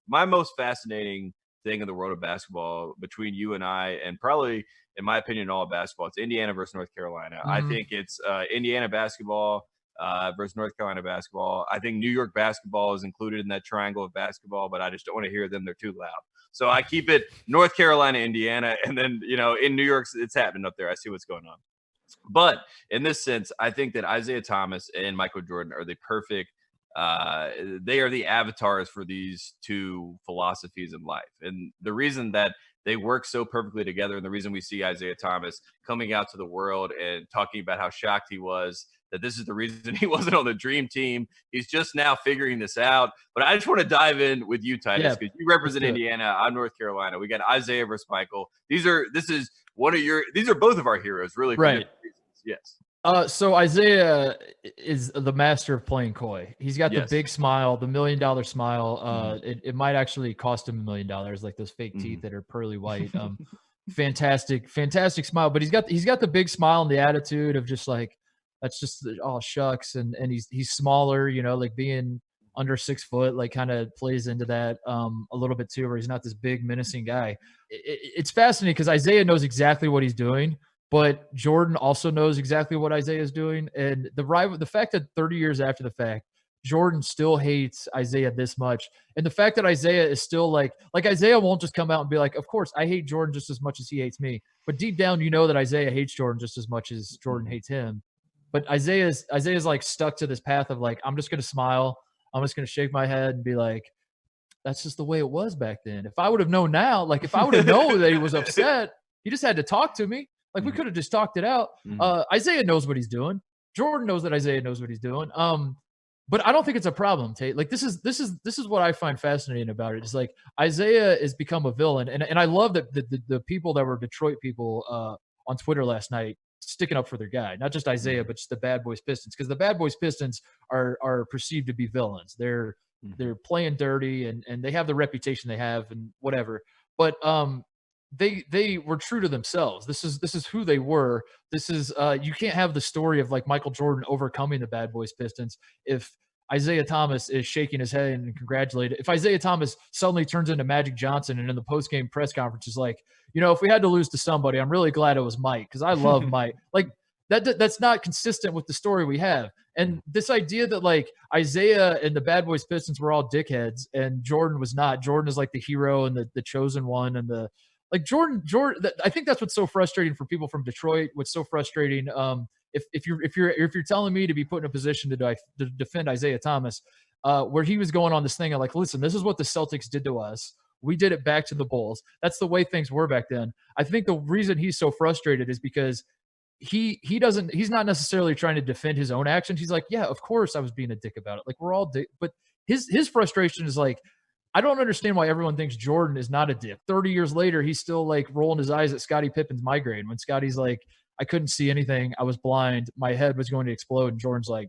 my most fascinating thing in the world of basketball between you and I, and probably in my opinion, all of basketball, it's Indiana versus North Carolina. I Mhm. think it's Indiana basketball versus North Carolina basketball. I think New York basketball is included in that triangle of basketball, but I just don't want to hear them. They're too loud. So I keep it North Carolina, Indiana, and then in New York, it's happening up there. I see what's going on. But in this sense, I think that Isaiah Thomas and Michael Jordan are the perfect. They are the avatars for these two philosophies in life, and the reason that they work so perfectly together, and the reason we see Isaiah Thomas coming out to the world and talking about how shocked he was that this is the reason he wasn't on the dream team. He's just now figuring this out. But I just want to dive in with you, Yeah, Titus, because you let's represent do it. Indiana. I'm North Carolina. We got Isaiah versus Michael. These are both of our heroes, really, for Right. different reasons. Yes. So Isaiah is the master of playing coy. He's got the Yes. big smile, the $1 million smile. Mhm. It might actually cost him $1 million, like those fake teeth Mhm. that are pearly white. Fantastic smile. But he's got the big smile and the attitude of just like that's just oh shucks, and he's smaller, like being under 6 foot, like kind of plays into that a little bit too, where he's not this big menacing guy. It's fascinating because Isaiah knows exactly what he's doing, but Jordan also knows exactly what Isaiah is doing. And the fact that 30 years after the fact, Jordan still hates Isaiah this much. And the fact that Isaiah is still like Isaiah won't just come out and be like, of course, I hate Jordan just as much as he hates me. But deep down, you know that Isaiah hates Jordan just as much as Jordan Mhm. hates him. But Isaiah's like stuck to this path of like, I'm just gonna smile. I'm just gonna shake my head and be like, that's just the way it was back then. If I would have known now, like if I would have known that he was upset, he just had to talk to me. Like we Mhm. could have just talked it out. Mhm. Isaiah knows what he's doing. Jordan knows that Isaiah knows what he's doing. But I don't think it's a problem, Tate. Like this is what I find fascinating about it. Is like Isaiah has become a villain, and I love that the people that were Detroit people on Twitter last night sticking up for their guy, not just Isaiah, Mhm. but just the Bad Boys Pistons, because the Bad Boys Pistons are perceived to be villains. They're Mhm. playing dirty and they have the reputation they have and whatever. But they were true to themselves. This is who they were. This is you can't have the story of like Michael Jordan overcoming the Bad Boys Pistons if Isaiah Thomas is shaking his head and congratulated. If Isaiah Thomas suddenly turns into Magic Johnson and in the post game press conference is like, if we had to lose to somebody, I'm really glad it was Mike because I love Mike. Like that's not consistent with the story we have. And this idea that like Isaiah and the Bad Boys Pistons were all dickheads and Jordan was not. Jordan is like the hero and the chosen one and the like Jordan. I think that's what's so frustrating for people from Detroit. What's so frustrating if you're telling me to be put in a position to defend Isaiah Thomas, where he was going on this thing of like, listen, this is what the Celtics did to us. We did it back to the Bulls. That's the way things were back then. I think the reason he's so frustrated is because he's not necessarily trying to defend his own actions. He's like, yeah, of course I was being a dick about it. Like we're all dick, but his frustration is like, I don't understand why everyone thinks Jordan is not a dick. 30 years later, he's still like rolling his eyes at Scottie Pippen's migraine when Scotty's like, I couldn't see anything. I was blind. My head was going to explode. And Jordan's like,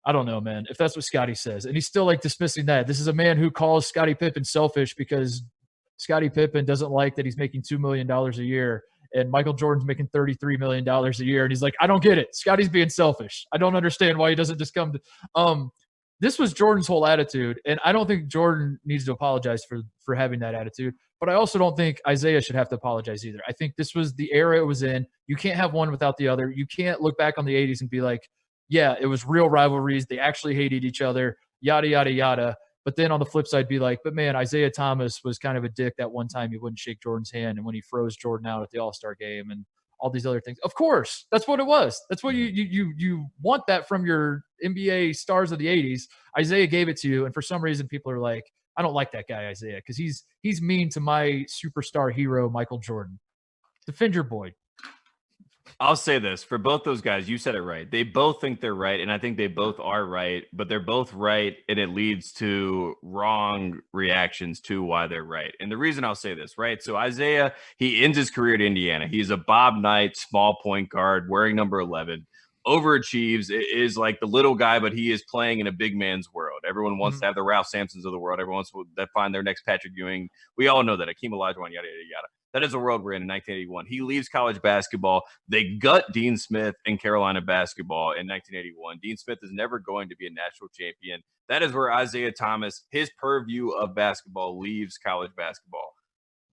I don't know, man, if that's what Scotty says. And he's still like dismissing that. This is a man who calls Scottie Pippen selfish because Scottie Pippen doesn't like that he's making $2 million a year and Michael Jordan's making $33 million a year. And he's like, I don't get it. Scotty's being selfish. I don't understand why he doesn't just come to this was Jordan's whole attitude. And I don't think Jordan needs to apologize for having that attitude. But I also don't think Isaiah should have to apologize either. I think this was the era it was in. You can't have one without the other. You can't look back on the 80s and be like, yeah, it was real rivalries. They actually hated each other, yada, yada, yada. But then on the flip side, be like, but man, Isaiah Thomas was kind of a dick that one time he wouldn't shake Jordan's hand and when he froze Jordan out at the All-Star game and all these other things. Of course, that's what it was. That's what you want that from your NBA stars of the 80s. Isaiah gave it to you, and for some reason people are like, I don't like that guy Isaiah because he's mean to my superstar hero Michael Jordan. Defend your boy. I'll say this for both those guys. You said it right. They both think they're right, and I think they both are right, but they're both right, and it leads to wrong reactions to why they're right. And the reason I'll say this, right? So Isaiah, he ends his career at Indiana. He's a Bob Knight, small point guard, wearing number 11. Overachieves, is like the little guy, but he is playing in a big man's world. Everyone wants to have the Ralph Sampsons of the world. Everyone wants to find their next Patrick Ewing. We all know that. Akeem Olajuwon, yada, yada, yada. That is a world we're in 1981. He leaves college basketball. They gut Dean Smith in Carolina basketball in 1981. Dean Smith is never going to be a national champion. That is where Isiah Thomas, his purview of basketball, leaves college basketball.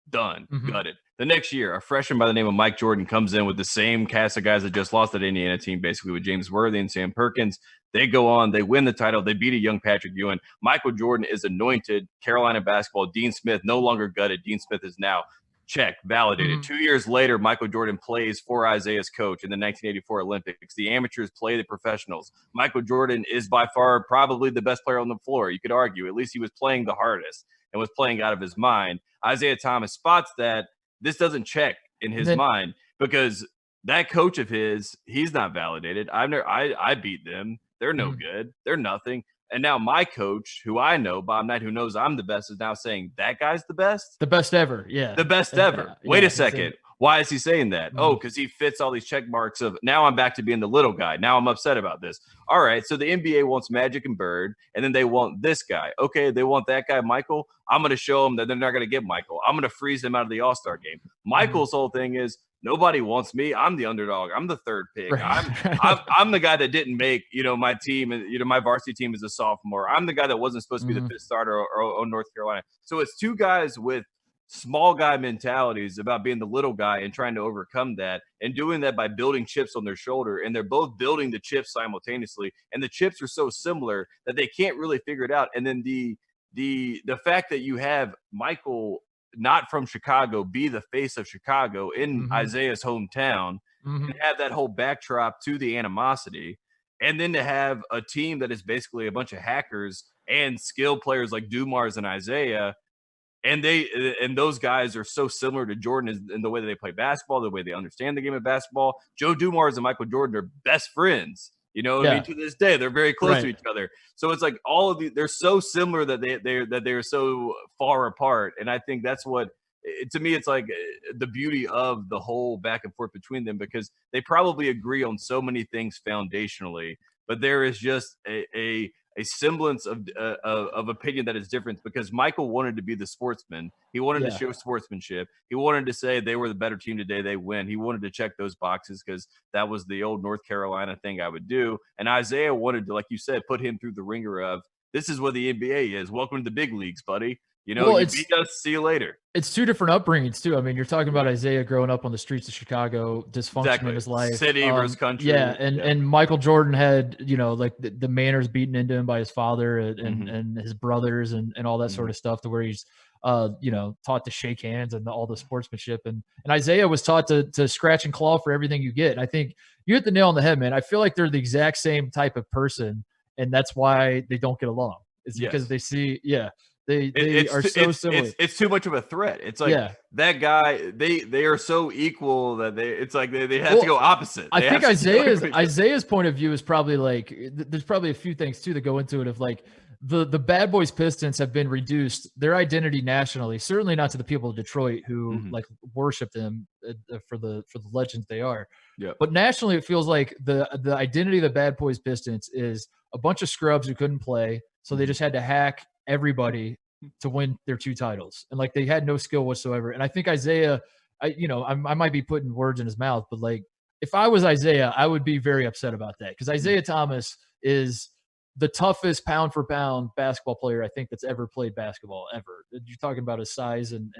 Done. Gutted. The next year, a freshman by the name of Mike Jordan comes in with the same cast of guys that just lost that Indiana team, basically with James Worthy and Sam Perkins. They go on, they win the title, they beat a young Patrick Ewing. Michael Jordan is anointed Carolina basketball. Dean Smith no longer gutted. Dean Smith is now check, validated. 2 years later, Michael Jordan plays for Isiah's coach in the 1984 Olympics. The amateurs play the professionals. Michael Jordan is by far probably the best player on the floor. You could argue. At least he was playing the hardest and was playing out of his mind. Isiah Thomas spots that this doesn't check in his mind because that coach of his, he's not validated. I beat them. They're no good. They're nothing. And now my coach, who I know, Bob Knight, who knows I'm the best, is now saying that guy's the best? The best ever, yeah. The best ever. Wait a second. Why is he saying that? Oh, because he fits all these check marks of now I'm back to being the little guy. Now I'm upset about this. All right, so the NBA wants Magic and Bird, and then they want this guy. Okay, they want that guy, Michael. I'm going to show them that they're not going to get Michael. I'm going to freeze him out of the All-Star game. Michael's whole thing is nobody wants me. I'm the underdog. I'm the third pick. I'm the guy that didn't make, my team, my varsity team as a sophomore. I'm the guy that wasn't supposed to be the fifth starter on North Carolina. So it's two guys with small guy mentalities about being the little guy and trying to overcome that and doing that by building chips on their shoulder. And they're both building the chips simultaneously. And the chips are so similar that they can't really figure it out. And then the fact that you have Michael not from Chicago be the face of Chicago in Isiah's hometown and have that whole backdrop to the animosity. And then to have a team that is basically a bunch of hackers and skilled players like Dumars and Isiah. And those guys are so similar to Jordan in the way that they play basketball, the way they understand the game of basketball. Joe Dumars and Michael Jordan are best friends. I mean, to this day, they're very close to each other. So it's like all of they're so similar that they're so far apart. And I think that's what, to me, it's like the beauty of the whole back and forth between them, because they probably agree on so many things foundationally, but there is just a semblance of opinion that is different, because Michael wanted to be the sportsman. He wanted to show sportsmanship. He wanted to say they were the better team today, they win. He wanted to check those boxes because that was the old North Carolina thing I would do. And Isiah wanted to, like you said, put him through the ringer of, this is what the NBA is. Welcome to the big leagues, buddy. You beat us, see you later. It's two different upbringings, too. I mean, you're talking about Isiah growing up on the streets of Chicago, dysfunction in his life. City versus country. Yeah, and Michael Jordan had, like the manners beaten into him by his father and his brothers and all that sort of stuff, to where he's, taught to shake hands and all the sportsmanship. And Isiah was taught to scratch and claw for everything you get. And I think you hit the nail on the head, man. I feel like they're the exact same type of person, and that's why they don't get along. It's because they see, They are so similar. It's too much of a threat. It's like that guy. They are so equal that they have to go opposite. I think Isaiah's point of view is probably like, there's probably a few things too that go into it. Of like the Bad Boys Pistons have been reduced their identity nationally, certainly not to the people of Detroit who like worship them for the legends they are. Yeah. But nationally, it feels like the identity of the Bad Boys Pistons is a bunch of scrubs who couldn't play, so they just had to hack everybody to win their two titles, and like they had no skill whatsoever. And I think Isiah, I might be putting words in his mouth, but like if I was Isiah, I would be very upset about that, because Isiah Thomas is the toughest pound for pound basketball player I think that's ever played basketball ever. You're talking about his size and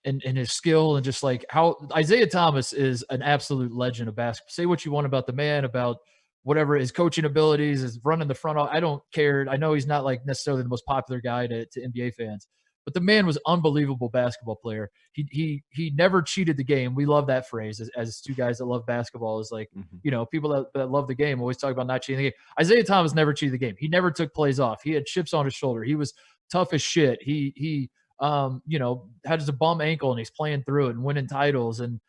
his skill, and just like how Isiah Thomas is an absolute legend of basketball. Say what you want about the man, about whatever his coaching abilities, is running the front. I don't care. I know he's not like necessarily the most popular guy to NBA fans, but the man was unbelievable basketball player. He never cheated the game. We love that phrase as two guys that love basketball, is like, people that love the game always talk about not cheating the game. Isiah Thomas never cheated the game. He never took plays off. He had chips on his shoulder. He was tough as shit. He had his bum ankle, and he's playing through it and winning titles. And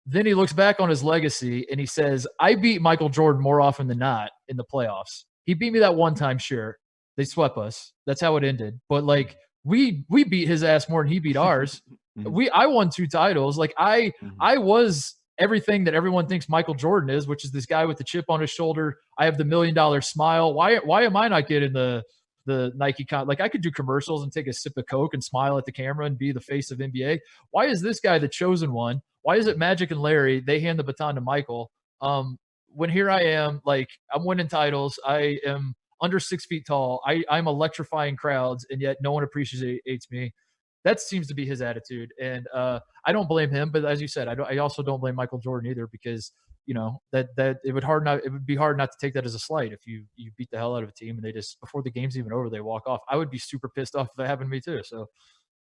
then he looks back on his legacy and he says, I beat Michael Jordan more often than not in the playoffs. He beat me that one time, sure. They swept us. That's how it ended. But like we beat his ass more than he beat ours. I won 2 titles. Like I was everything that everyone thinks Michael Jordan is, which is this guy with the chip on his shoulder. I have the $1 million smile. Why am I not getting the the Nike like I could do commercials and take a sip of Coke and smile at the camera and be the face of NBA. Why is this guy the chosen one? Why is it Magic and Larry? They hand the baton to Michael. When here I am, like I'm winning titles. I am under 6 feet tall. I'm electrifying crowds, and yet no one appreciates me. That seems to be his attitude, and I don't blame him. But as you said, I also don't blame Michael Jordan either, because that it would be hard not to take that as a slight if you beat the hell out of a team and they just, before the game's even over, they walk off. I would be super pissed off if that happened to me too. So.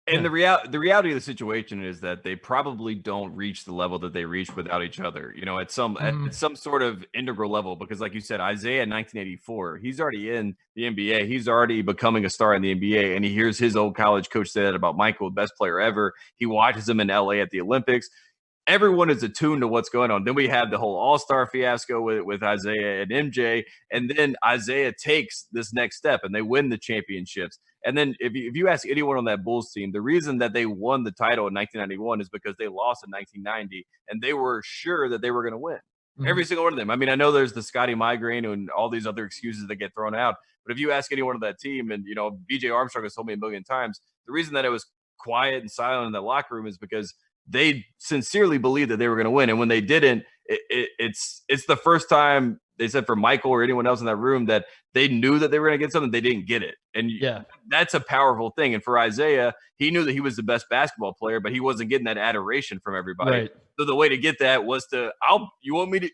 And the reality of the situation is that they probably don't reach the level that they reached without each other, at some sort of integral level, because like you said, Isiah in 1984, he's already in the NBA. He's already becoming a star in the NBA. And he hears his old college coach say that about Michael, the best player ever. He watches him in LA at the Olympics. Everyone is attuned to what's going on. Then we have the whole all-star fiasco with Isiah and MJ. And then Isiah takes this next step and they win the championships. And then if you ask anyone on that Bulls team, the reason that they won the title in 1991 is because they lost in 1990, and they were sure that they were going to win. Mm-hmm. Every single one of them. I mean, I know there's the Scotty migraine and all these other excuses that get thrown out, but if you ask anyone on that team, and BJ Armstrong has told me a million times, the reason that it was quiet and silent in that locker room is because they sincerely believed that they were going to win. And when they didn't, it's the first time, they said, for Michael or anyone else in that room, that they knew that they were going to get something, they didn't get it. And that's a powerful thing. And for Isiah, he knew that he was the best basketball player, but he wasn't getting that adoration from everybody. Right. So the way to get that was you want me to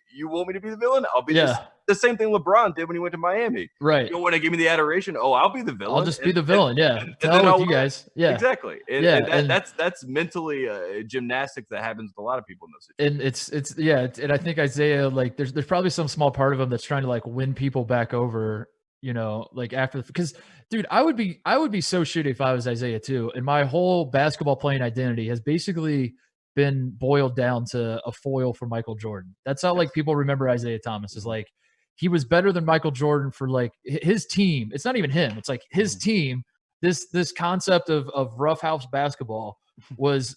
be the villain? I'll be the same thing LeBron did when he went to Miami. Right. You don't want to give me the adoration? Oh, I'll be the villain. I'll just be the villain. And then you guys. Yeah. Exactly. And that's mentally gymnastics that happens with a lot of people in those situations. And and I think Isiah, like there's probably some small part of him that's trying to like win people back over, like because dude, I would be so shitty if I was Isiah too. And my whole basketball playing identity has basically been boiled down to a foil for Michael Jordan. That's how like people remember Isiah Thomas, is like he was better than Michael Jordan for like his team. It's not even him. It's like his team. This concept of roughhouse basketball was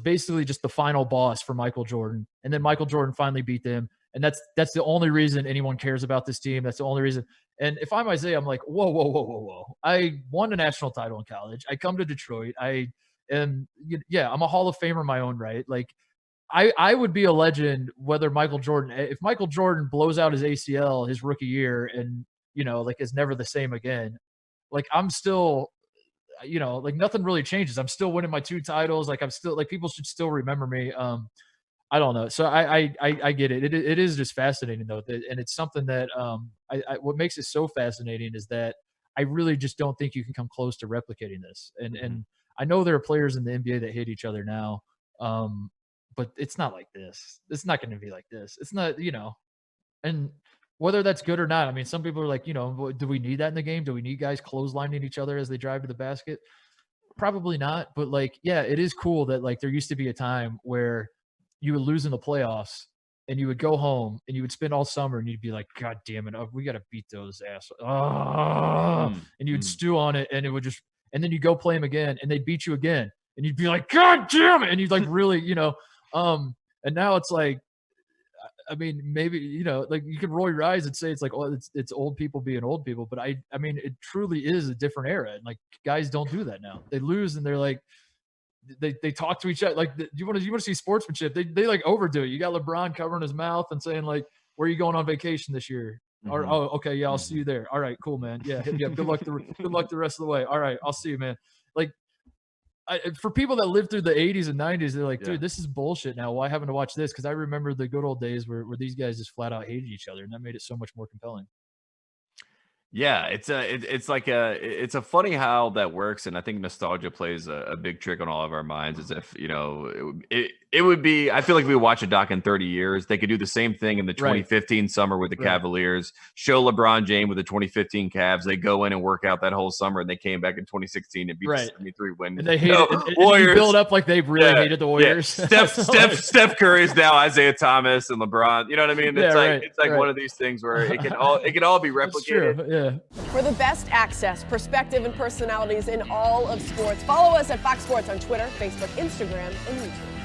basically just the final boss for Michael Jordan. And then Michael Jordan finally beat them. And that's the only reason anyone cares about this team. That's the only reason. And if I'm Isiah, I'm like, whoa. I won a national title in college. I come to Detroit. I'm a Hall of Famer in my own right. Like I would be a legend if Michael Jordan blows out his ACL his rookie year and, like is never the same again. Like I'm still, like nothing really changes. I'm still winning my 2 titles. Like I'm still, like people should still remember me. I don't know. So I get it. It is just fascinating though. And it's something that what makes it so fascinating is that I really just don't think you can come close to replicating this. And I know there are players in the NBA that hate each other now. But it's not like this. It's not going to be like this. It's not, and whether that's good or not, I mean, some people are like, do we need that in the game? Do we need guys clotheslining each other as they drive to the basket? Probably not. But like, yeah, it is cool that like there used to be a time where you would lose in the playoffs and you would go home and you would spend all summer and you'd be like, God damn it, we got to beat those assholes. And you'd stew on it, and it would just, and then you go play them again and they'd beat you again. And you'd be like, God damn it. And you'd like really, and now it's like, I mean, maybe, like you could roll your eyes and say it's like, oh, it's old people being old people. But I mean, it truly is a different era. And like guys don't do that now. They lose and they're like, they talk to each other. Like you want to see sportsmanship. They like overdo it. You got LeBron covering his mouth and saying like, where are you going on vacation this year? Or, oh, okay. Yeah. I'll see you there. All right, cool, man. Yeah. Hit me up. Good luck the rest of the way. All right. I'll see you, man. Like, for people that lived through the 80s and 90s, they're like, dude, this is bullshit now. Why haven't I watched this? Because I remember the good old days where these guys just flat out hated each other, and that made it so much more compelling. Yeah, it's a funny how that works, and I think nostalgia plays a big trick on all of our minds. As if it would be. I feel like if we watch a doc in 30 years, they could do the same thing in the 2015 summer with the Cavaliers. Show LeBron James with the 2015 Cavs. They go in and work out that whole summer, and they came back in 2016 and beat the 73 win. And they hated Warriors. Build up like they really hated the Warriors. Yeah. Steph Curry is now Isiah Thomas and LeBron. You know what I mean? It's like one of these things where it can all be replicated. Yeah. For the best access, perspective, and personalities in all of sports, follow us at Fox Sports on Twitter, Facebook, Instagram, and YouTube.